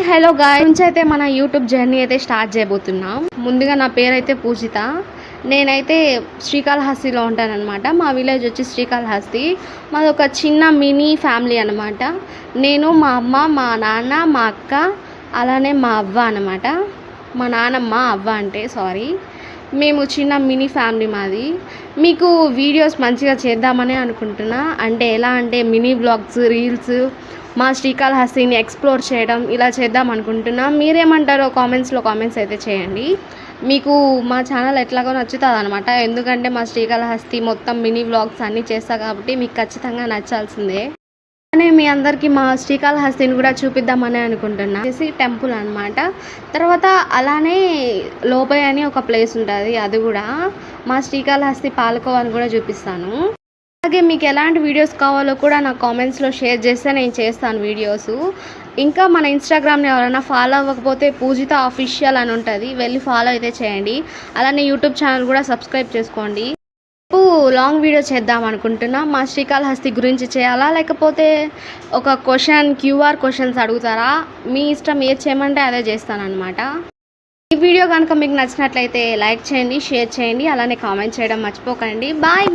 Hello guys, నుంచి అయితే మన యూట్యూబ్ జర్నీ అయితే స్టార్ట్ చేయబోతున్నాం. ముందుగా నా పేరు అయితే పూజిత. నేనైతే శ్రీకాళహస్తిలో ఉంటానన్నమాట. మా విలేజ్ వచ్చి శ్రీకాళహస్తి. మాది ఒక చిన్న మినీ ఫ్యామిలీ అనమాట. నేను, మా అమ్మ, మా నాన్న, మా అక్క, అలానే మా అవ్వ అనమాట. మా నానమ్మ, అవ్వ అంటే సారీ. మేము చిన్న మినీ ఫ్యామిలీ మాది. మీకు వీడియోస్ మంచిగా చేద్దామని అనుకుంటున్నా. అంటే ఎలా అంటే మినీ బ్లాగ్స్, రీల్స్, మా శ్రీకాళహస్తిని ఎక్స్ప్లోర్ చేయడం ఇలా చేద్దాం అనుకుంటున్నా. మీరేమంటారో కామెంట్స్ అయితే చేయండి. మీకు మా ఛానల్ ఎట్లాగో నచ్చుతుంది అనమాట. ఎందుకంటే మా శ్రీకాళహస్తి మొత్తం మినీ వ్లాగ్స్ అన్నీ చేస్తా కాబట్టి మీకు ఖచ్చితంగా నచ్చాల్సిందే. అలానే మీ అందరికీ మా శ్రీకాళహస్తిని కూడా చూపిద్దామని అనుకుంటున్నా. చేసి టెంపుల్ అనమాట. తర్వాత అలానే లోపయ్ అని ఒక ప్లేస్ ఉంటుంది, అది కూడా మా శ్రీకాళహస్తి పాలకోవని కూడా చూపిస్తాను. అలాగే మీకు ఎలాంటి వీడియోస్ కావాలో కూడా నాకు కామెంట్స్లో షేర్ చేస్తే నేను చేస్తాను వీడియోస్. ఇంకా మన ఇన్స్టాగ్రామ్ని ఎవరైనా ఫాలో అవ్వకపోతే పూజిత ఆఫీషియల్ అని ఉంటుంది, వెళ్ళి ఫాలో అయితే చేయండి. అలానే యూట్యూబ్ ఛానల్ కూడా సబ్స్క్రైబ్ చేసుకోండి. లాంగ్ వీడియో చేద్దాం అనుకుంటున్నా. మా శ్రీకాళహస్తి గురించి చేయాలా, లేకపోతే ఒక క్యూఆర్ క్వశ్చన్స్ అడుగుతారా? మీ ఇష్టం, ఏది చేయమంటే అదే చేస్తానన్నమాట. ఈ వీడియో కనుక మీకు నచ్చినట్లయితే లైక్ చేయండి, షేర్ చేయండి, అలానే కామెంట్ చేయడం మర్చిపోకండి. బాయ్.